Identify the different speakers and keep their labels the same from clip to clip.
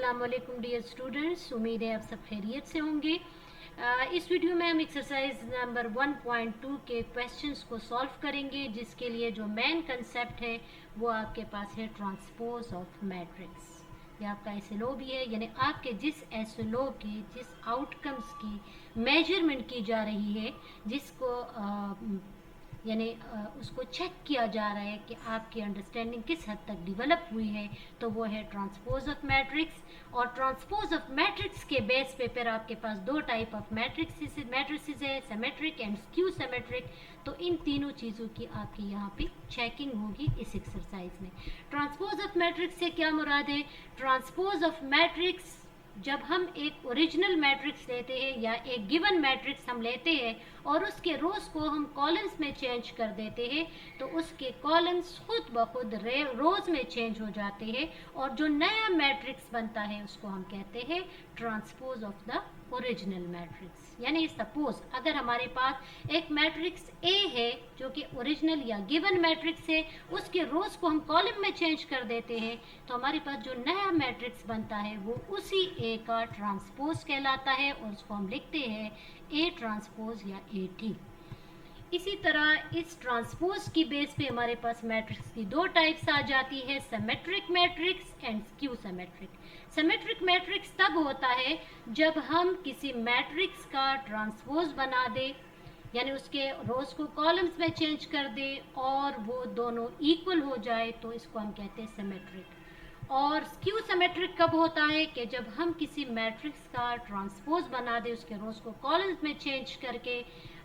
Speaker 1: अस्सलाम वालेकुम dear students, उम्मीद है आप सब खैरियत से होंगे। इस वीडियो में हम एक्सरसाइज नंबर 1.2 के क्वेश्चंस को सॉल्व करेंगे, जिसके लिए जो मेन कंसेप्ट है वो आपके पास है ट्रांसपोज ऑफ मैट्रिक्स। ये आपका एसएलओ भी है, यानी आपके जिस एसएलओ की जिस आउटकम्स की मेजरमेंट की जा रही है, जिसको यानी उसको चेक किया जा रहा है कि आपकी अंडरस्टैंडिंग किस हद तक डेवलप हुई है, तो वो है ट्रांसपोज ऑफ मैट्रिक्स। और ट्रांसपोज ऑफ मैट्रिक्स के बेस पे फिर आपके पास दो टाइप ऑफ मैट्रिक्स है, सिमेट्रिक एंड स्क्यू सिमेट्रिक। तो इन तीनों चीज़ों की आपकी यहाँ पे चेकिंग होगी इस एक्सरसाइज में। ट्रांसपोज ऑफ मैट्रिक्स से क्या मुराद है? ट्रांसपोज ऑफ मैट्रिक्स जब हम एक ओरिजिनल मैट्रिक्स लेते हैं या एक गिवन मैट्रिक्स हम लेते हैं और उसके रोज को हम कॉलम्स में चेंज कर देते हैं, तो उसके कॉलम्स खुद ब खुद रोज में चेंज हो जाते हैं और जो नया मैट्रिक्स बनता है उसको हम कहते हैं transpose of the original matrix. यानी सपोज अगर हमारे पास एक मैट्रिक्स ए है जो कि ओरिजिनल या गिवन मैट्रिक्स है, उसके रोज को हम कॉलम में चेंज कर देते हैं, तो हमारे पास जो नया मैट्रिक्स बनता है वो उसी ए का ट्रांसपोज कहलाता है और उसको हम लिखते हैं ए ट्रांसपोज या ए टी। इसी तरह इस ट्रांसपोज की बेस पे हमारे पास मैट्रिक्स की दो टाइप्स आ जाती है, symmetric matrix and skew symmetric. Symmetric matrix तब होता है जब हम किसी मैट्रिक्स का ट्रांसपोज बना दे, यानी उसके रोज को कॉलम्स में चेंज कर दे और वो दोनों इक्वल हो जाए, तो इसको हम कहते हैं सिमेट्रिक। और स्क्यू सिमेट्रिक कब होता है कि जब हम किसी मैट्रिक्स का ट्रांसपोज बना दे उसके रोज को कॉलम्स में चेंज करके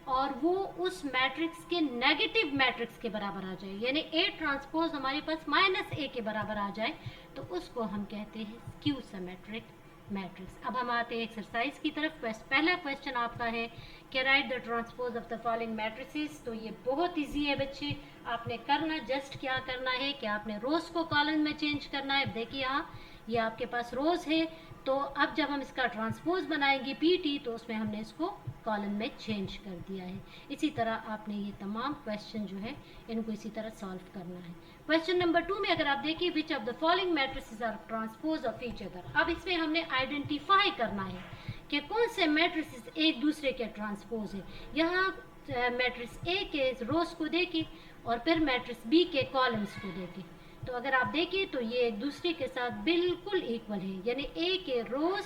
Speaker 1: और वो उस मैट्रिक्स के नेगेटिव मैट्रिक्स के बराबर आ जाए, यानी ए ट्रांसपोज हमारे पास माइनस ए के बराबर आ जाए, तो उसको हम कहते हैं स्क्यू सिमेट्रिक मैट्रिक्स। अब हम आते हैं एक्सरसाइज की तरफ। पहला क्वेश्चन आपका है कि right the transpose of the following matrices. तो ये बहुत इजी है बच्चे, आपने करना जस्ट क्या करना है कि आपने रोज को कॉलम में चेंज करना है। देखिए यहाँ ये आपके पास रोज है, तो अब जब हम इसका ट्रांसपोज बनाएंगे पीटी, तो उसमें हमने इसको कॉलम में चेंज कर दिया है। इसी तरह आपने ये तमाम क्वेश्चन जो है इनको इसी तरह सॉल्व करना है। क्वेश्चन नंबर 2 में अगर आप देखिए which of the following matrices are transpose of each other. अब इसमें हमने आइडेंटिफाई करना है कि कौन से मैट्रिसेस एक दूसरे के ट्रांसपोज है। यहाँ मैट्रिक्स ए के रोज को देखिए और फिर मैट्रिक्स बी के कॉलम्स को देखिए, तो अगर आप देखिए तो ये एक दूसरे के साथ बिल्कुल इक्वल है, यानी ए के रोज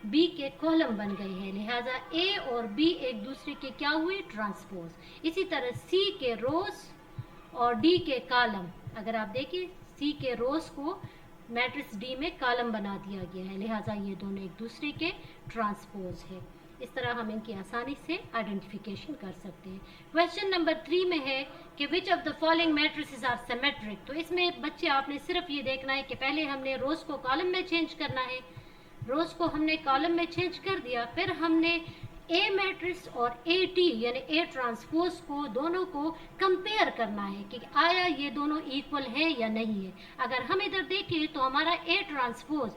Speaker 1: बी के कॉलम बन गए हैं, लिहाजा ए और बी एक दूसरे के क्या हुए? ट्रांसपोज। इसी तरह सी के रोज और डी के कॉलम, अगर आप देखिए सी के रोज को मैट्रिक्स डी में कॉलम बना दिया गया है, लिहाजा ये दोनों एक दूसरे के ट्रांसपोज है। इस तरह हम इनकी आसानी से आइडेंटिफिकेशन कर सकते हैं। क्वेश्चन नंबर 3 में है कि which of the following matrices are symmetric. तो इसमें बच्चे आपने सिर्फ ये देखना है कि पहले हमने रोज को कॉलम में चेंज करना है, रोज को हमने कॉलम में चेंज कर दिया, फिर हमने ए मैट्रिक्स और ए टी यानी ए ट्रांसपोज को दोनों को कंपेयर करना है कि आया ये दोनों इक्वल है या नहीं है। अगर हम इधर देखें तो हमारा ए ट्रांसपोज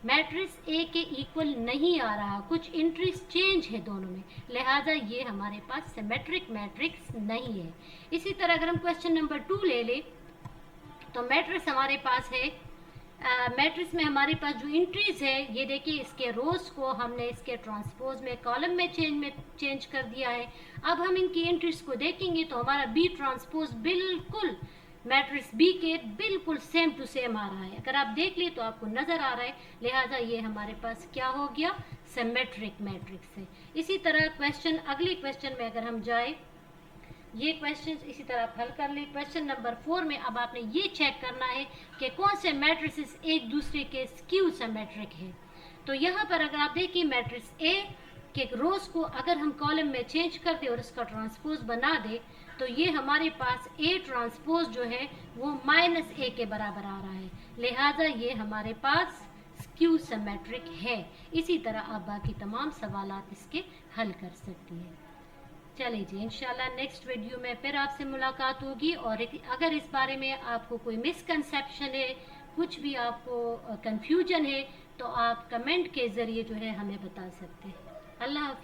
Speaker 1: मैट्रिक्स ए के इक्वल नहीं आ रहा, कुछ एंट्रीज चेंज है दोनों में, लिहाजा ये हमारे पास सिमेट्रिक मैट्रिक्स नहीं है। इसी तरह अगर हम क्वेश्चन नंबर 2 ले ले तो मैट्रिक्स हमारे पास है, मैट्रिक्स में हमारे पास जो एंट्रीज है ये देखिए, इसके रोज को हमने इसके ट्रांसपोज में कॉलम में चेंज कर दिया है। अब हम इनकी एंट्रीज को देखेंगे तो हमारा बी ट्रांसपोज बिल्कुल मैट्रिक्स बी के बिल्कुल सेम टू सेम आ रहा है, अगर आप देख लिए तो आपको नजर आ रहा है, लिहाजा ये हमारे पास क्या हो गया? सिमेट्रिक मैट्रिक्स है। इसी तरह अगले क्वेश्चन में अगर हम जाए, ये क्वेश्चन इसी तरह हल कर ले। क्वेश्चन नंबर 4 में अब आपने ये चेक करना है कि कौन से मैट्रिसेस एक दूसरे के स्क्यू सिमेट्रिक है। तो यहाँ पर अगर आप देखिए मैट्रिक्स ए के रोज को अगर हम कॉलम में चेंज कर दे और इसका ट्रांसपोज बना दे, तो ये हमारे पास ए ट्रांसपोज जो है वो माइनस ए के बराबर आ रहा है, लिहाजा ये हमारे पास स्क्यू सिमेट्रिक है। इसी तरह आप बाकी तमाम सवालात इसके हल कर सकती हैं। चलिए जी, इंशाल्लाह नेक्स्ट वीडियो में फिर आपसे मुलाकात होगी। और अगर इस बारे में आपको कोई मिसकंसेप्शन है, कुछ भी आपको कंफ्यूजन है, तो आप कमेंट के ज़रिए जो है हमें बता सकते हैं। अल्लाह हाफिज़।